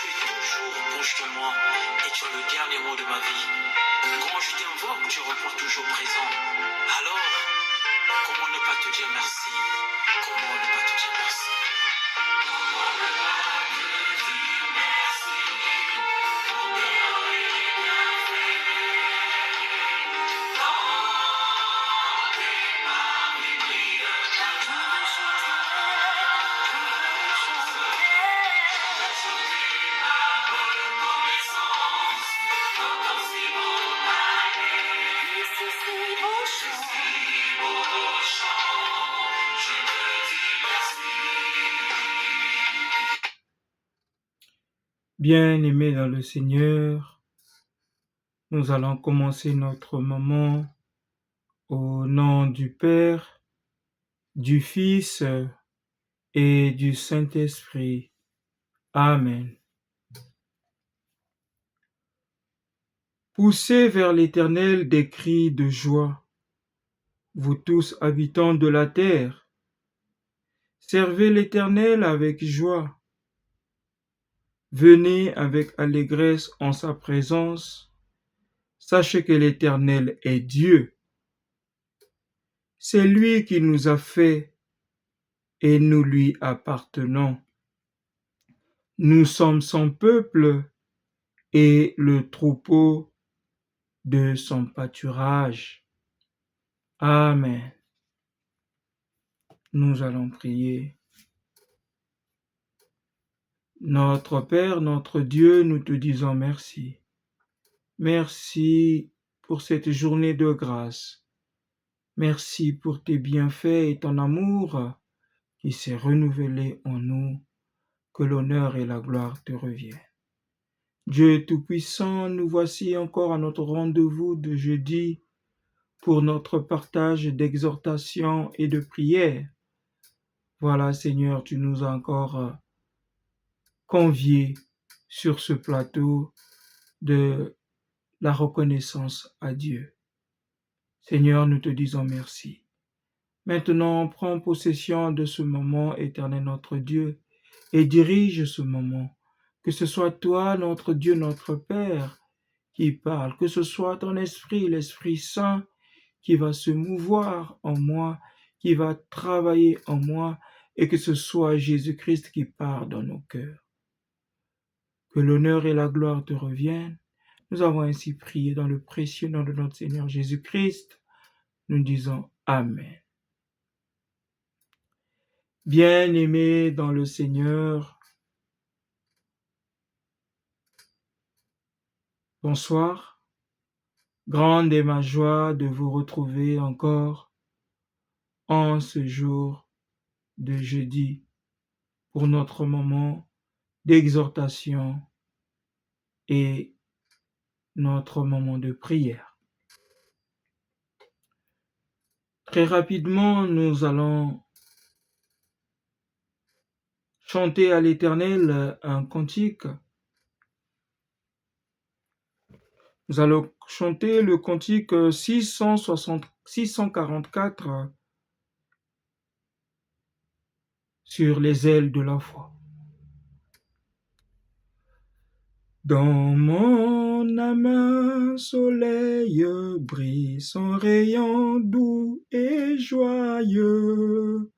Tu es toujours proche de moi et tu as le dernier mot de ma vie. Comment je t'invoque, tu réponds toujours présent. Alors, comment ne pas te dire merci? Comment ne pas te dire merci? Comment ne pas te dire merci pour bien et bien fait? Dans tes paris brille ta main. Bien-aimés dans le Seigneur, nous allons commencer notre moment au nom du Père, du Fils et du Saint-Esprit. Amen. Poussez vers l'Éternel des cris de joie, vous tous habitants de la terre. Servez l'Éternel avec joie. Venez avec allégresse en sa présence. Sachez que l'Éternel est Dieu. C'est lui qui nous a fait et nous lui appartenons. Nous sommes son peuple et le troupeau de son pâturage. Amen. Nous allons prier. Notre Père, notre Dieu, nous te disons merci. Merci pour cette journée de grâce. Merci pour tes bienfaits et ton amour qui s'est renouvelé en nous. Que l'honneur et la gloire te reviennent. Dieu Tout-Puissant, nous voici encore à notre rendez-vous de jeudi pour notre partage d'exhortation et de prière. Voilà, Seigneur, tu nous as encore conviés sur ce plateau de la reconnaissance à Dieu. Seigneur, nous te disons merci. Maintenant, prends possession de ce moment, Éternel notre Dieu, et dirige ce moment. Que ce soit toi, notre Dieu, notre Père, qui parle, que ce soit ton esprit, l'Esprit Saint, qui va se mouvoir en moi, qui va travailler en moi, et que ce soit Jésus-Christ qui parle dans nos cœurs. Que l'honneur et la gloire te reviennent. Nous avons ainsi prié dans le précieux nom de notre Seigneur Jésus-Christ. Nous disons Amen. Bien-aimés dans le Seigneur, bonsoir. Grande est ma joie de vous retrouver encore en ce jour de jeudi pour notre moment d'exhortation et notre moment de prière. Très rapidement, nous allons chanter à l'Éternel un cantique. Nous allons chanter le cantique 644 sur les ailes de la foi. Dans mon âme, un soleil brille, son rayon doux et joyeux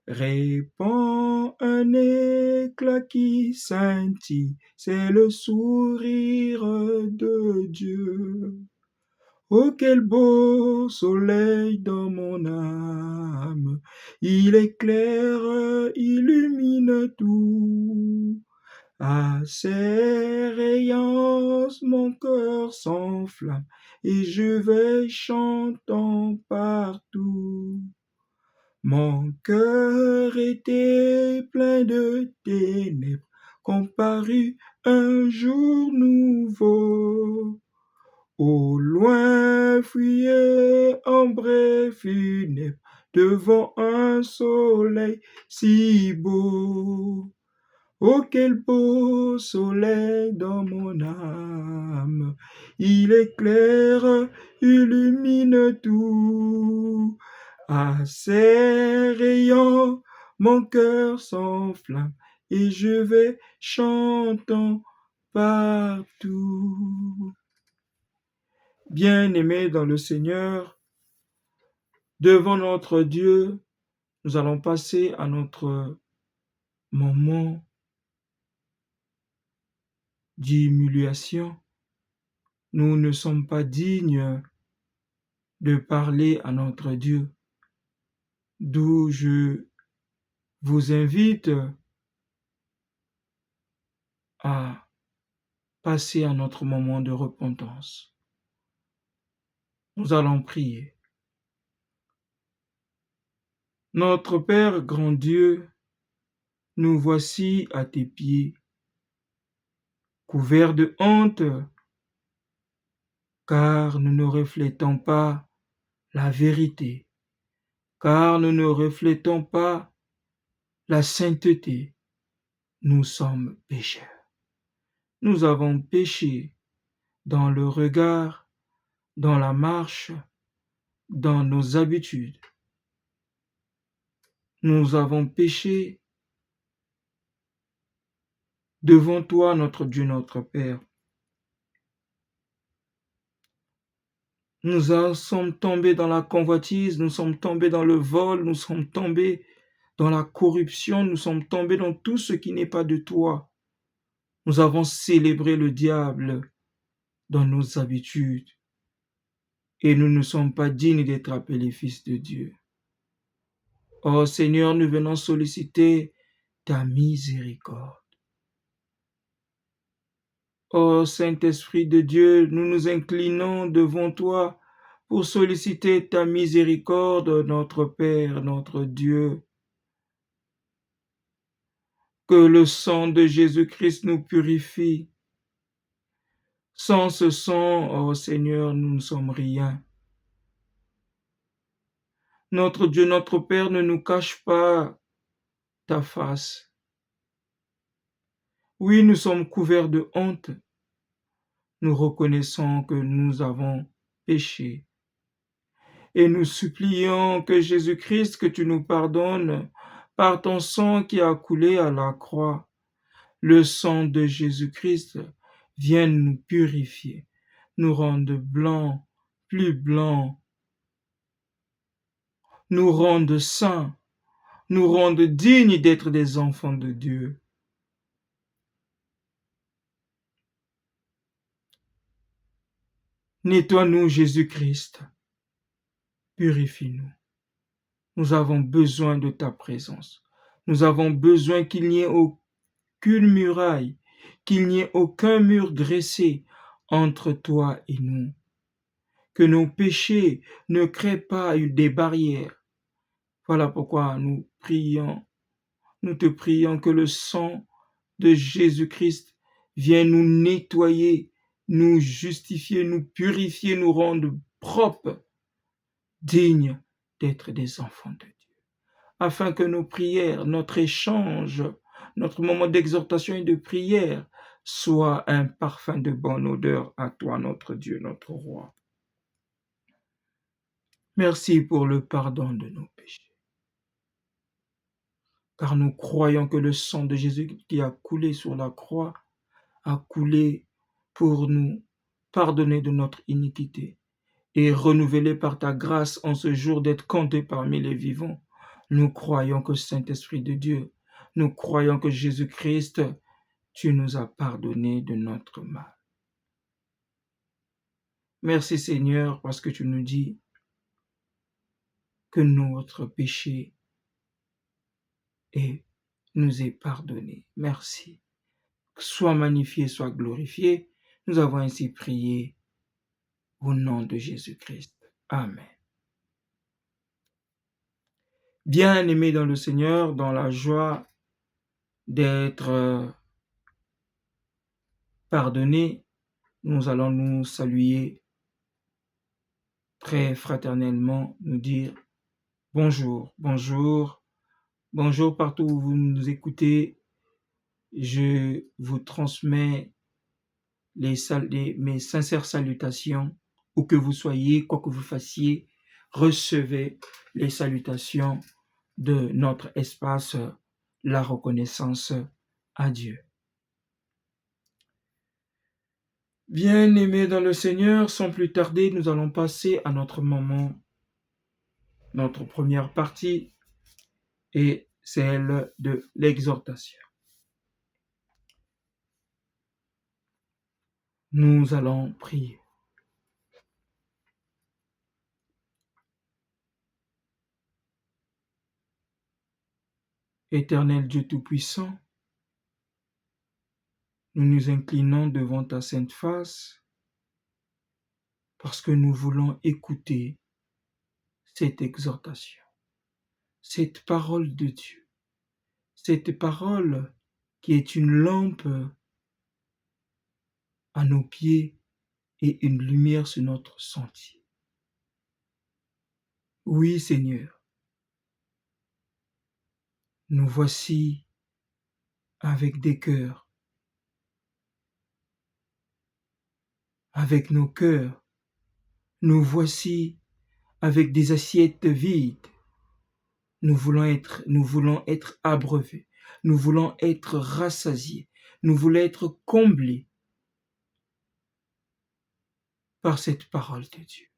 répand un éclat qui scintille, c'est le sourire de Dieu. Oh, quel beau soleil dans mon âme, il éclaire, illumine tout. À ses rayons, mon cœur s'enflamme et je vais chantant partout. Mon cœur était plein de ténèbres, comparut un jour nouveau. Au loin fuyait ombre funèbre devant un soleil si beau. Oh, quel beau soleil dans mon âme, il éclaire, illumine tout. À ses rayons, mon cœur s'enflamme et je vais chantant partout. Bien-aimés dans le Seigneur, devant notre Dieu, nous allons passer à notre moment d'humiliation. Nous ne sommes pas dignes de parler à notre Dieu, d'où je vous invite à passer à notre moment de repentance. Nous allons prier. Notre Père grand Dieu, nous voici à tes pieds, couverts de honte, car nous ne reflétons pas la vérité, car nous ne reflétons pas la sainteté. Nous sommes pécheurs. Nous avons péché dans le regard, dans la marche, dans nos habitudes. Nous avons péché devant toi, notre Dieu, notre Père. Nous sommes tombés dans la convoitise, nous sommes tombés dans le vol, nous sommes tombés dans la corruption, nous sommes tombés dans tout ce qui n'est pas de toi. Nous avons célébré le diable dans nos habitudes et nous ne sommes pas dignes d'être appelés fils de Dieu. Oh Seigneur, nous venons solliciter ta miséricorde. Ô Saint-Esprit de Dieu, nous nous inclinons devant toi pour solliciter ta miséricorde, notre Père, notre Dieu. Que le sang de Jésus-Christ nous purifie. Sans ce sang, ô Seigneur, nous ne sommes rien. Notre Dieu, notre Père, ne nous cache pas ta face. Oui, nous sommes couverts de honte. Nous reconnaissons que nous avons péché. Et nous supplions que Jésus-Christ, que tu nous pardonnes par ton sang qui a coulé à la croix. Le sang de Jésus-Christ vienne nous purifier, nous rendre blancs, plus blancs, nous rendre saints, nous rendre dignes d'être des enfants de Dieu. Nettoie-nous, Jésus-Christ. Purifie-nous. Nous avons besoin de ta présence. Nous avons besoin qu'il n'y ait aucune muraille, qu'il n'y ait aucun mur dressé entre toi et nous. Que nos péchés ne créent pas des barrières. Voilà pourquoi nous te prions que le sang de Jésus-Christ vienne nous nettoyer, nous justifier, nous purifier, nous rendre propres, dignes d'être des enfants de Dieu. Afin que nos prières, notre échange, notre moment d'exhortation et de prière soit un parfum de bonne odeur à toi, notre Dieu, notre Roi. Merci pour le pardon de nos péchés. Car nous croyons que le sang de Jésus qui a coulé sur la croix a coulé pour nous pardonner de notre iniquité et renouveler par ta grâce en ce jour d'être comptés parmi les vivants. Nous croyons que Saint-Esprit de Dieu, nous croyons que Jésus-Christ, tu nous as pardonné de notre mal. Merci Seigneur parce que tu nous dis que notre péché nous est pardonné. Merci. Sois magnifié, sois glorifié. Nous avons ainsi prié au nom de Jésus-Christ. Amen. Bien-aimés dans le Seigneur, dans la joie d'être pardonnés, nous allons nous saluer très fraternellement, nous dire bonjour, bonjour, bonjour partout où vous nous écoutez. Je vous transmets mes sincères salutations, où que vous soyez, quoi que vous fassiez, recevez les salutations de notre espace, la reconnaissance à Dieu. Bien-aimés dans le Seigneur, sans plus tarder, nous allons passer à notre moment, notre première partie est celle de l'exhortation. Nous allons prier. Éternel Dieu Tout-Puissant, nous nous inclinons devant ta sainte face parce que nous voulons écouter cette exhortation, cette parole de Dieu, cette parole qui est une lampe à nos pieds et une lumière sur notre sentier. Oui, Seigneur, nous voici avec des cœurs, avec nos cœurs, nous voici avec des assiettes vides. Nous voulons être abreuvés, nous voulons être rassasiés, nous voulons être comblés par cette parole de Dieu.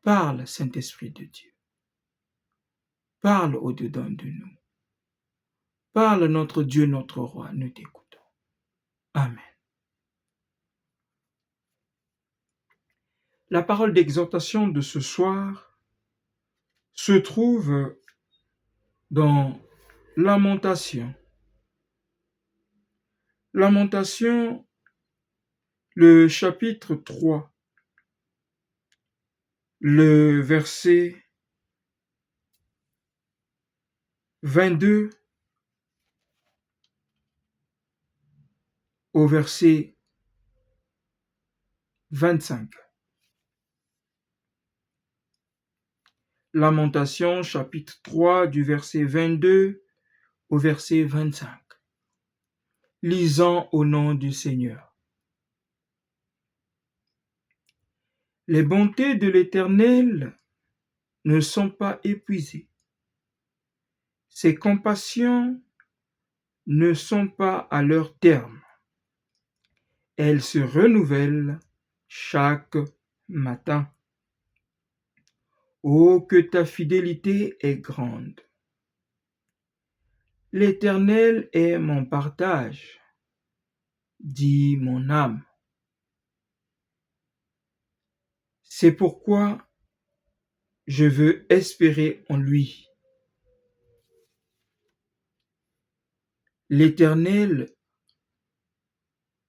Parle, Saint-Esprit de Dieu. Parle au-dedans de nous. Parle, notre Dieu, notre Roi, nous t'écoutons. Amen. La parole d'exhortation de ce soir se trouve dans Lamentation. Lamentation, le chapitre 3, le verset 22 au verset 25. Lamentation, chapitre 3, du verset 22 au verset 25. Lisant au nom du Seigneur. Les bontés de l'Éternel ne sont pas épuisées. Ses compassions ne sont pas à leur terme. Elles se renouvellent chaque matin. Oh, que ta fidélité est grande. L'Éternel est mon partage, dit mon âme. C'est pourquoi je veux espérer en lui. L'Éternel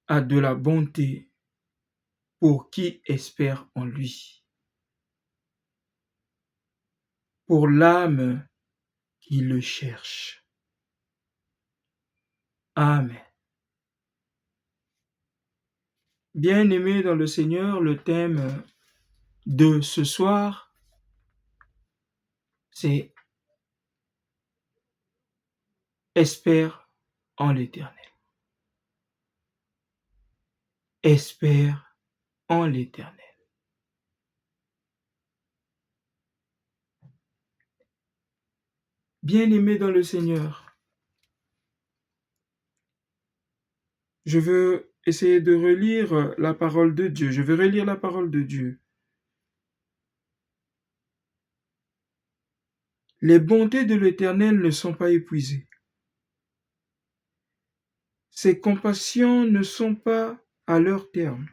a de la bonté pour qui espère en lui, pour l'âme qui le cherche. Amen. Bien-aimés dans le Seigneur, le thème de ce soir, c'est espère en l'Éternel. Espère en l'Éternel. Bien-aimés dans le Seigneur, je veux essayer de relire la parole de Dieu. Je vais relire la parole de Dieu. Les bontés de l'Éternel ne sont pas épuisées. Ses compassions ne sont pas à leur terme.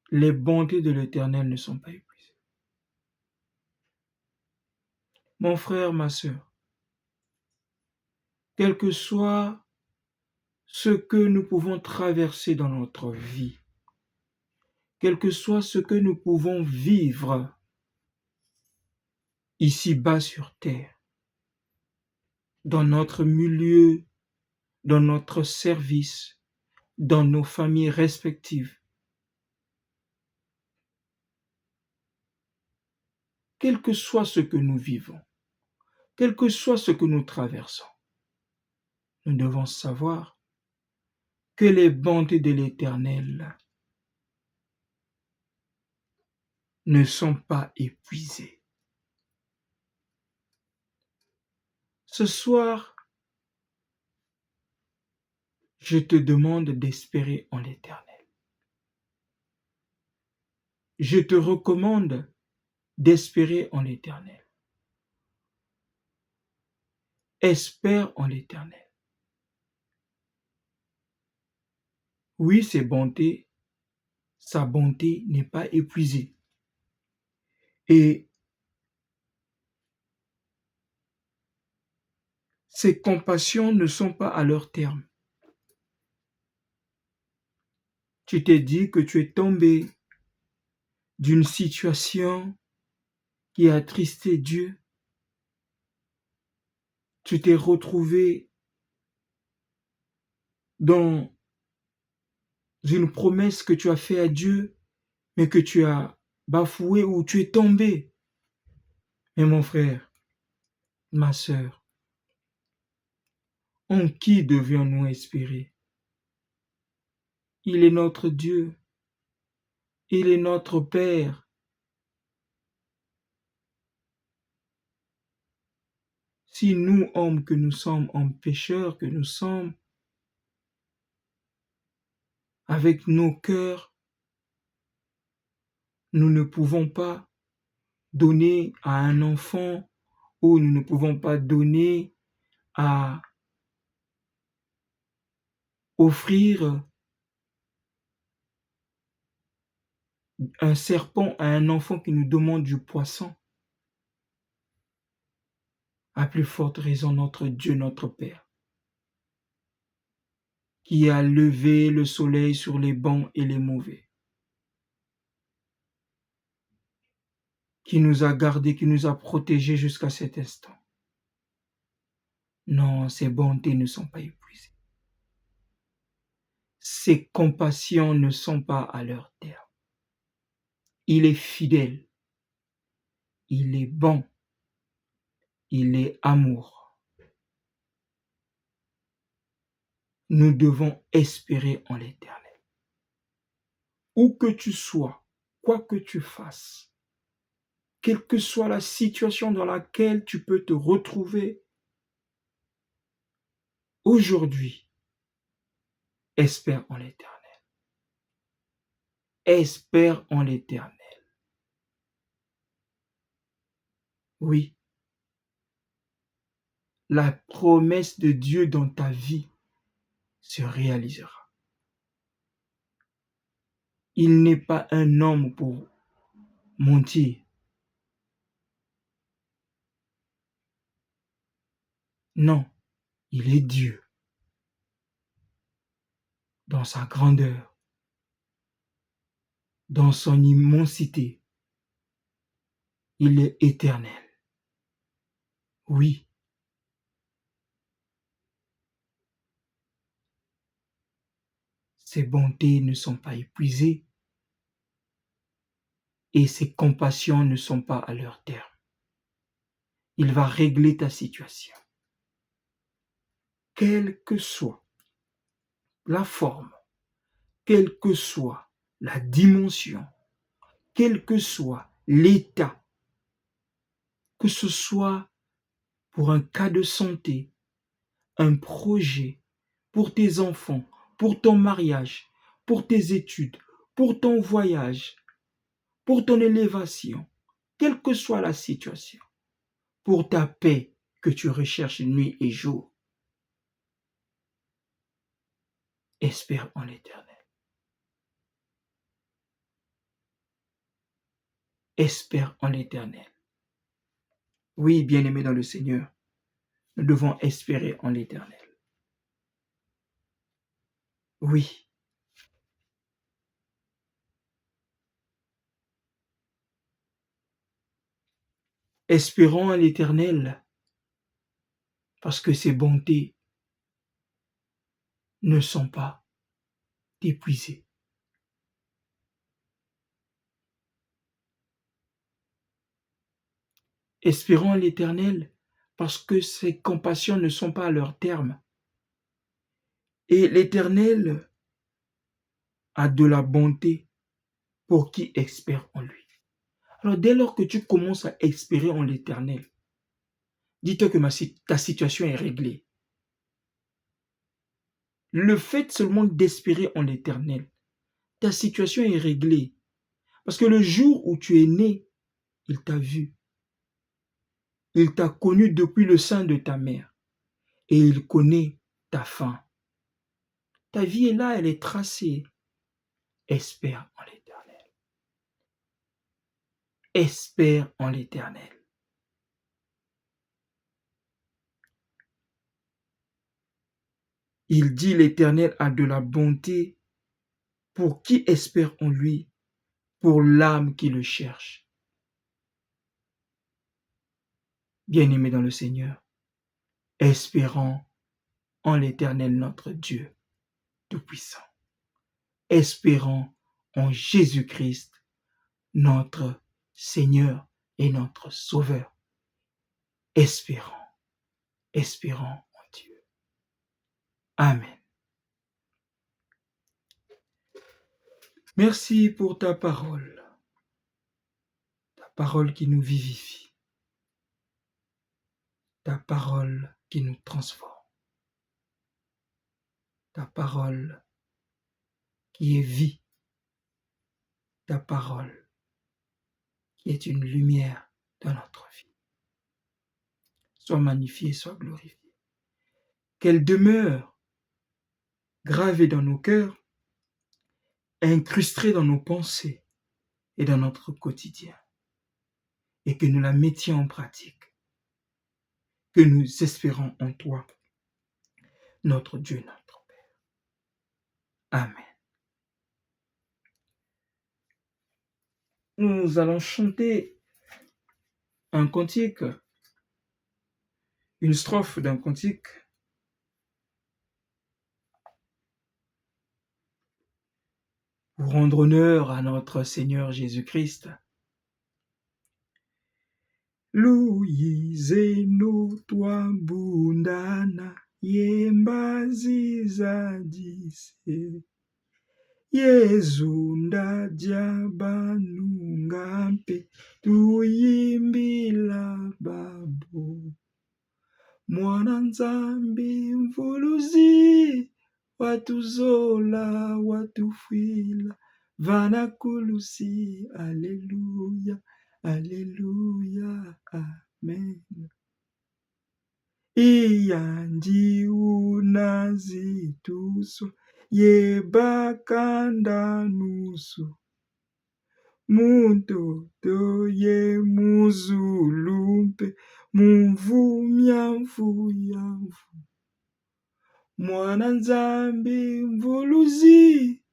Les bontés de l'Éternel ne sont pas épuisées. Mon frère, ma sœur, quel que soit ce que nous pouvons traverser dans notre vie, quel que soit ce que nous pouvons vivre ici-bas sur terre, dans notre milieu, dans notre service, dans nos familles respectives, quel que soit ce que nous vivons, quel que soit ce que nous traversons, nous devons savoir que les bontés de l'Éternel ne sont pas épuisées. Ce soir, je te demande d'espérer en l'Éternel. Je te recommande d'espérer en l'Éternel. Espère en l'Éternel. Oui, sa bonté n'est pas épuisée. Et ses compassions ne sont pas à leur terme. Tu t'es dit que tu es tombé d'une situation qui a attristé Dieu. Tu t'es retrouvé dans une promesse que tu as faite à Dieu, mais que tu as bafoué ou tu es tombé. Mais mon frère, ma sœur, en qui devions-nous espérer? Il est notre Dieu. Il est notre Père. Si nous, hommes que nous sommes, hommes pécheurs que nous sommes, avec nos cœurs, nous ne pouvons pas donner à un enfant ou nous ne pouvons pas donner à offrir un serpent à un enfant qui nous demande du poisson. À plus forte raison, notre Dieu, notre Père, qui a levé le soleil sur les bons et les mauvais, qui nous a gardés, qui nous a protégés jusqu'à cet instant. Non, ses bontés ne sont pas épuisées. Ses compassions ne sont pas à leur terme. Il est fidèle. Il est bon. Il est amour. Nous devons espérer en l'Éternel. Où que tu sois, quoi que tu fasses, quelle que soit la situation dans laquelle tu peux te retrouver, aujourd'hui, espère en l'Éternel. Espère en l'Éternel. Oui, la promesse de Dieu dans ta vie se réalisera. Il n'est pas un homme pour mentir. Non, il est Dieu dans sa grandeur, dans son immensité. Il est éternel. Oui, ses bontés ne sont pas épuisées et ses compassions ne sont pas à leur terme. Il va régler ta situation. Quelle que soit la forme, quelle que soit la dimension, quel que soit l'état, que ce soit pour un cas de santé, un projet, pour tes enfants, pour ton mariage, pour tes études, pour ton voyage, pour ton élévation, quelle que soit la situation, pour ta paix que tu recherches nuit et jour. Espère en l'Éternel. Espère en l'Éternel. Oui, bien-aimés dans le Seigneur, nous devons espérer en l'Éternel. Oui. Espérons en l'Éternel parce que ses bontés ne sont pas épuisées. Espérons en l'Éternel parce que ses compassions ne sont pas à leur terme. Et l'Éternel a de la bonté pour qui espère en lui. Alors dès lors que tu commences à espérer en l'Éternel, dis-toi que ta situation est réglée. Le fait seulement d'espérer en l'Éternel, ta situation est réglée. Parce que le jour où tu es né, il t'a vu. Il t'a connu depuis le sein de ta mère. Et il connaît ta fin. Ta vie est là, elle est tracée. Espère en l'Éternel. Espère en l'Éternel. Il dit l'Éternel a de la bonté pour qui espère en lui, pour l'âme qui le cherche. Bien-aimés dans le Seigneur, espérons en l'Éternel notre Dieu Tout-Puissant. Espérons en Jésus-Christ, notre Seigneur et notre Sauveur. Espérons en Dieu. Amen. Merci pour ta parole qui nous vivifie, ta parole qui nous transforme, ta parole qui est vie, ta parole qui est une lumière dans notre vie. Sois magnifié, sois glorifié. Qu'elle demeure gravée dans nos cœurs, incrustée dans nos pensées et dans notre quotidien, et que nous la mettions en pratique, que nous espérons en toi, notre Dieu, notre Père. Amen. Nous allons chanter un cantique, une strophe d'un cantique pour rendre honneur à notre Seigneur Jésus-Christ. Luyizeno twabundana yembazi zadise Yezu ndadya banungampe tuyimbila babo Mwana nzambi mvuluzi watuzola watufwila vanakulusi aleluya aleluya amen iyandi unazituso yebakanda nuso muntoto ye muzulumpe mumvumya mvuyamvu mwana nzambi mvuluzi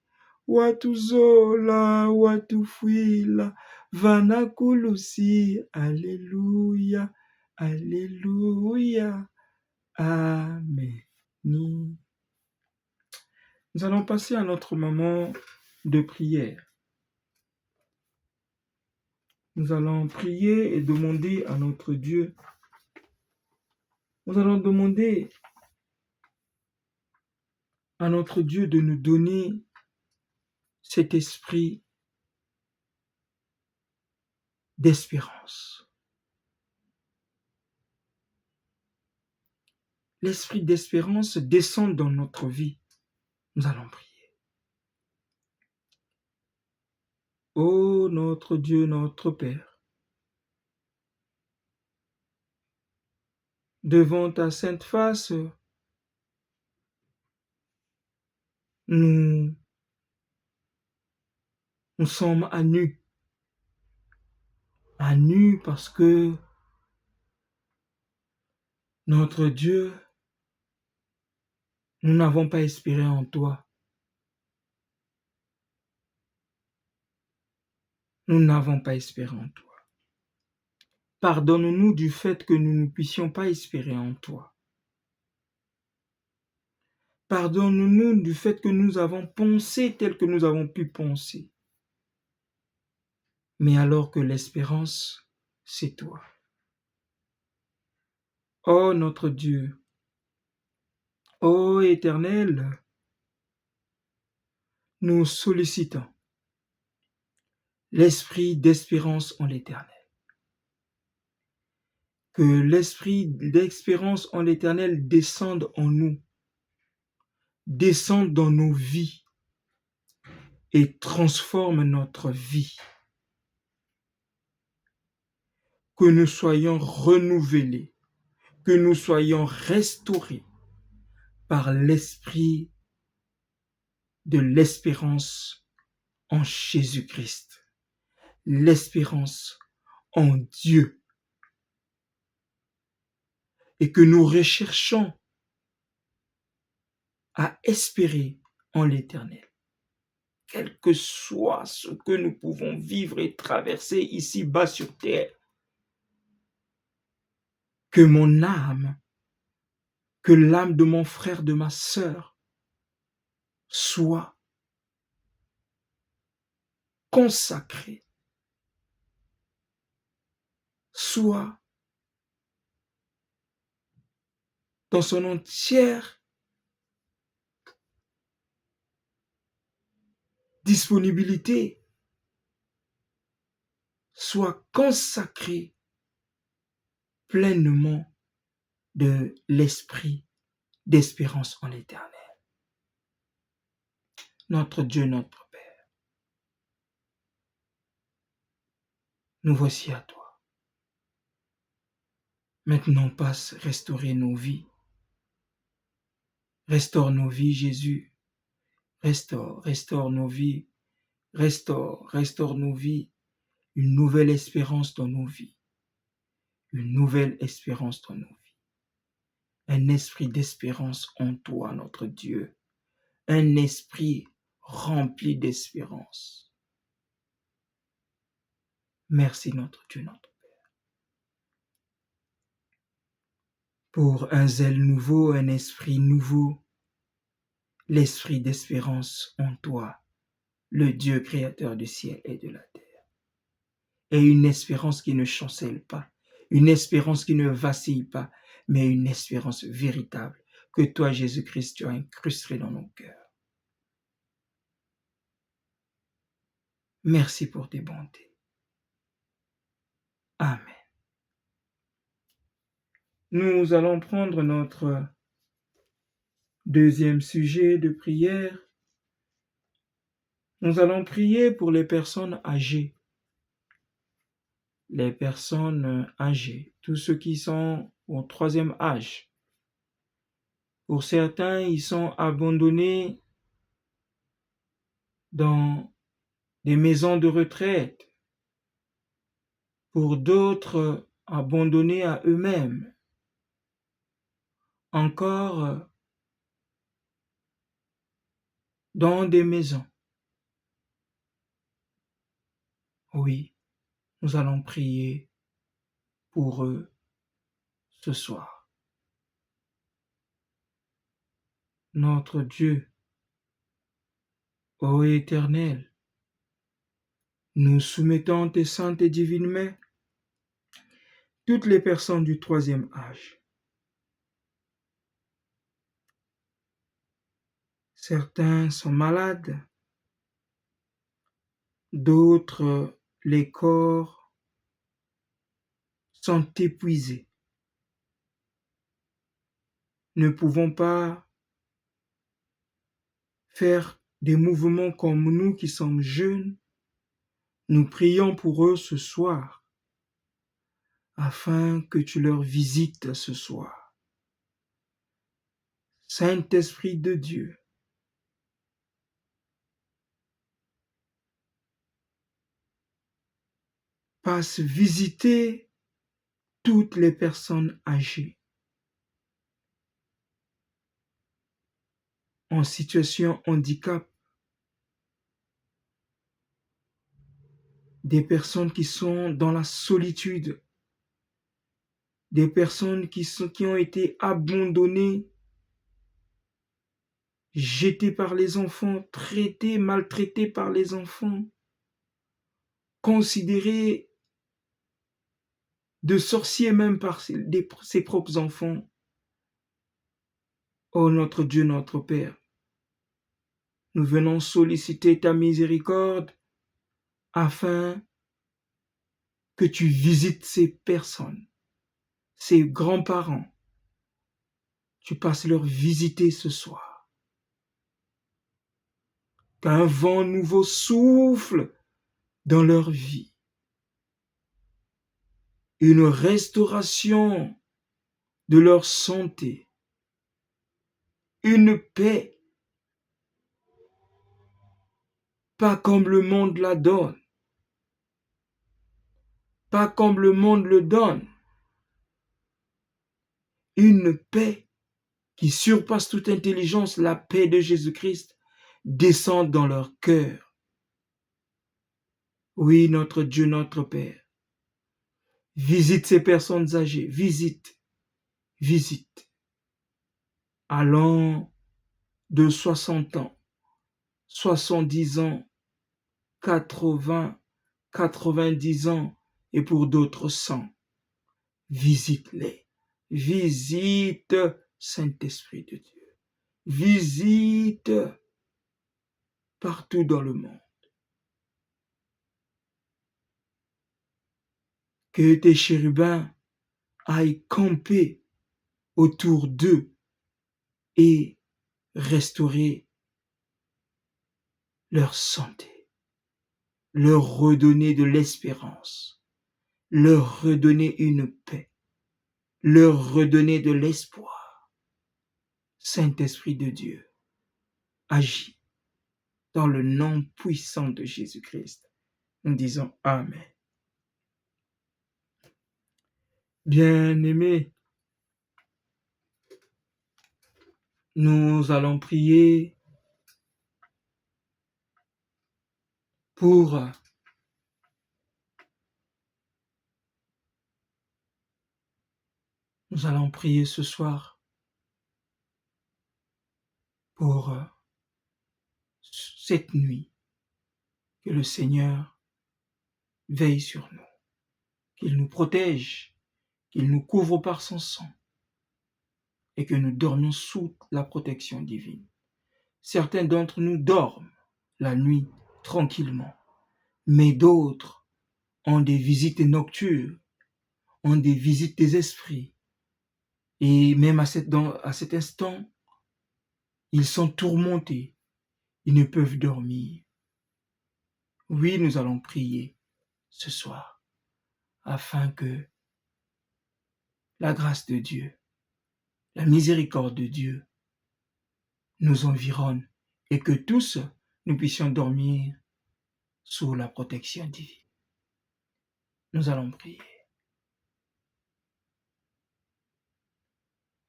watuzola watufwila vanakulusi aleluya aleluya amen. Nous allons passer à notre moment de prière. Nous allons prier et demander à notre Dieu. Nous allons demander à notre Dieu de nous donner cet esprit d'espérance. L'esprit d'espérance descend dans notre vie. Nous allons prier. Ô notre Dieu, notre Père, devant ta sainte face, nous sommes à nu parce que notre Dieu, nous n'avons pas espéré en toi. Nous n'avons pas espéré en toi. Pardonne-nous du fait que nous ne puissions pas espérer en toi. Pardonne-nous du fait que nous avons pensé tel que nous avons pu penser. Mais alors que l'espérance, c'est toi. Ô notre Dieu, ô Éternel, nous sollicitons l'esprit d'espérance en l'Éternel. que l'esprit d'espérance en l'Éternel descende en nous, descende dans nos vies et transforme notre vie. Que nous soyons renouvelés, que nous soyons restaurés par l'esprit de l'espérance en Jésus-Christ, l'espérance en Dieu, et que nous recherchons à espérer en l'Éternel, quel que soit ce que nous pouvons vivre et traverser ici-bas sur terre. Que mon âme, que l'âme de mon frère, de ma sœur, soit consacrée, soit dans son entière disponibilité, soit consacrée pleinement de l'esprit d'espérance en l'Éternel. Notre Dieu, notre Père, nous voici à toi. Maintenant passe restaurer nos vies. Restaure nos vies, Jésus. Restaure nos vies. Restaure nos vies. Une nouvelle espérance dans nos vies. Une nouvelle espérance dans nos vies. Un esprit d'espérance en toi, notre Dieu. Un esprit rempli d'espérance. Merci, notre Dieu, notre Père. Pour un zèle nouveau, un esprit nouveau, l'esprit d'espérance en toi, le Dieu créateur du ciel et de la terre. Et une espérance qui ne chancelle pas, une espérance qui ne vacille pas, mais une espérance véritable que toi, Jésus-Christ, tu as incrustée dans nos cœurs. Merci pour tes bontés. Amen. Nous allons prendre notre deuxième sujet de prière. Nous allons prier pour les personnes âgées. Les personnes âgées, tous ceux qui sont au troisième âge. Pour certains, ils sont abandonnés dans des maisons de retraite. Pour d'autres, abandonnés à eux-mêmes. Encore dans des maisons. Oui, nous allons prier pour eux ce soir. Notre Dieu, ô Éternel, nous soumettons tes saintes et divines mains toutes les personnes du troisième âge. Certains sont malades, d'autres, les corps sont épuisés. Ne pouvons pas faire des mouvements comme nous qui sommes jeunes. Nous prions pour eux ce soir, afin que tu leur visites ce soir. Saint-Esprit de Dieu, passe visiter toutes les personnes âgées en situation de handicap, des personnes qui sont dans la solitude, des personnes qui ont été abandonnées, jetées par les enfants, traitées, maltraitées par les enfants, considérées de sorciers même par ses propres enfants. Ô notre Dieu, notre Père, nous venons solliciter ta miséricorde afin que tu visites ces personnes, ses grands-parents, tu passes leur visiter ce soir. Qu'un vent nouveau souffle dans leur vie. Une restauration de leur santé. Une paix, pas comme le monde la donne. Pas comme le monde le donne. Une paix qui surpasse toute intelligence, la paix de Jésus-Christ, descend dans leur cœur. Oui, notre Dieu, notre Père, visite ces personnes âgées, visite, allant de 60 ans, 70 ans, 80, 90 ans, et pour d'autres 100. Visite-les. Visite, Saint-Esprit de Dieu. Visite partout dans le monde. Que tes chérubins aillent camper autour d'eux et restaurer leur santé, leur redonner de l'espérance, leur redonner une paix, leur redonner de l'espoir. Saint-Esprit de Dieu, agis dans le nom puissant de Jésus-Christ. Nous disons Amen. Bien-aimés, nous allons prier pour Nous allons prier ce soir pour cette nuit, que le Seigneur veille sur nous, qu'il nous protège, qu'il nous couvre par son sang et que nous dormions sous la protection divine. Certains d'entre nous dorment la nuit tranquillement, mais d'autres ont des visites nocturnes, ont des visites des esprits. Et même à cet instant, ils sont tourmentés, ils ne peuvent dormir. Oui, nous allons prier ce soir afin que la grâce de Dieu, la miséricorde de Dieu nous environne et que tous nous puissions dormir sous la protection divine. Nous allons prier.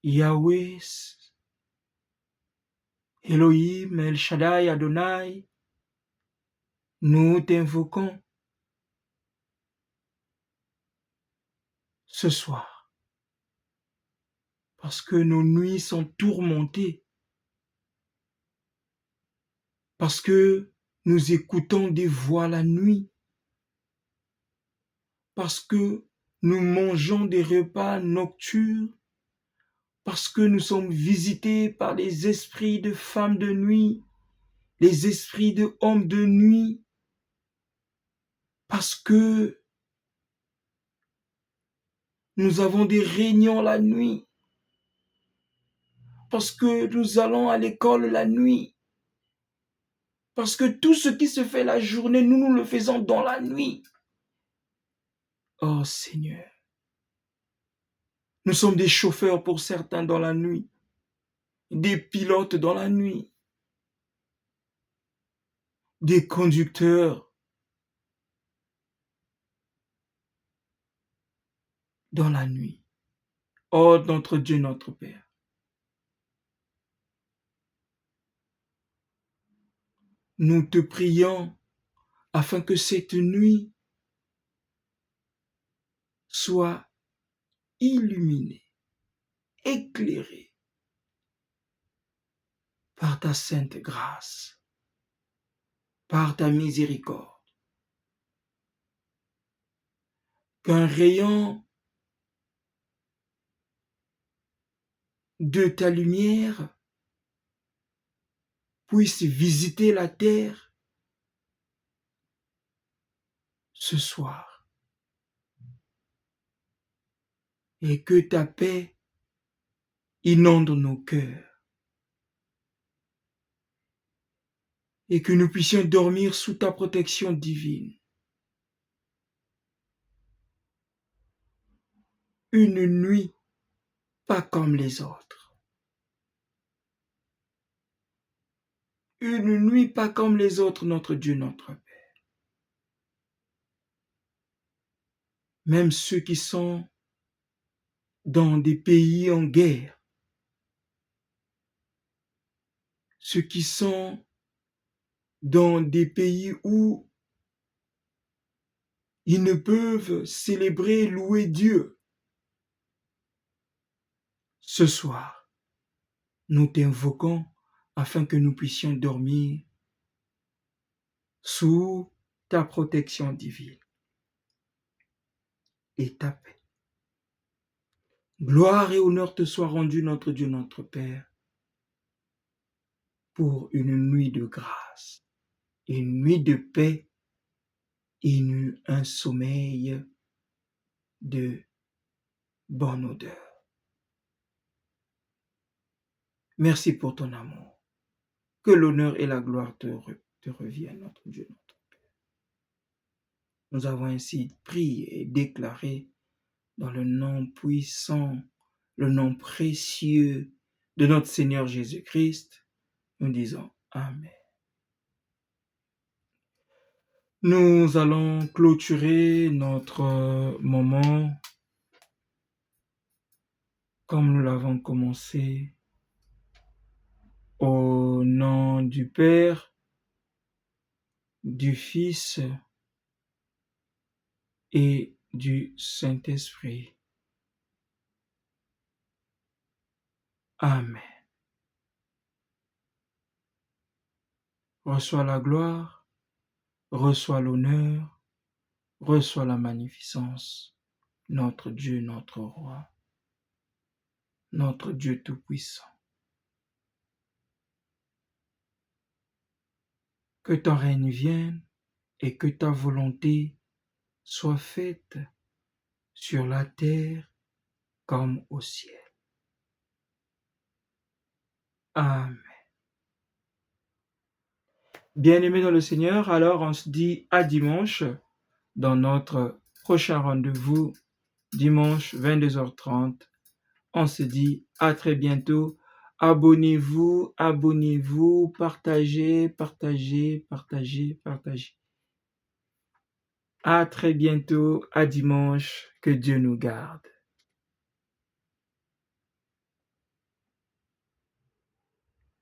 Yahweh, Elohim, El Shaddai, Adonai, nous t'invoquons ce soir parce que nos nuits sont tourmentées, parce que nous écoutons des voix la nuit, parce que nous mangeons des repas nocturnes, parce que nous sommes visités par les esprits de femmes de nuit, les esprits de hommes de nuit, parce que nous avons des réunions la nuit, parce que nous allons à l'école la nuit, parce que tout ce qui se fait la journée, nous le faisons dans la nuit. Oh Seigneur, nous sommes des chauffeurs pour certains dans la nuit, des pilotes dans la nuit, des conducteurs dans la nuit. Oh notre Dieu, notre Père, nous te prions afin que cette nuit soit illuminée, éclairée par ta sainte grâce, par ta miséricorde. Qu'un rayon de ta lumière puisse visiter la terre ce soir. et que ta paix inonde nos cœurs et que nous puissions dormir sous ta protection divine. Une nuit pas comme les autres. Une nuit pas comme les autres, notre Dieu, notre Père. Même ceux qui sont dans des pays en guerre, ceux qui sont dans des pays où ils ne peuvent célébrer, louer Dieu. Ce soir, nous t'invoquons afin que nous puissions dormir sous ta protection divine et ta paix. Gloire et honneur te soient rendus, notre Dieu, notre Père, pour une nuit de grâce, une nuit de paix et un sommeil de bonne odeur. Merci pour ton amour. Que l'honneur et la gloire te reviennent, notre Dieu, notre Père. Nous avons ainsi prié et déclaré dans le nom puissant, le nom précieux de notre Seigneur Jésus-Christ, nous disons Amen. Nous allons clôturer notre moment comme nous l'avons commencé. Au nom du Père, du Fils et du Saint-Esprit. Amen. Reçois la gloire, reçois l'honneur, reçois la magnificence, notre Dieu, notre Roi, notre Dieu Tout-Puissant. Que ton règne vienne et que ta volonté soit faite sur la terre comme au ciel. Amen. Bien-aimés dans le Seigneur, alors on se dit à dimanche dans notre prochain rendez-vous, dimanche 22h30. On se dit à très bientôt. Abonnez-vous, partagez. À très bientôt, à dimanche, que Dieu nous garde.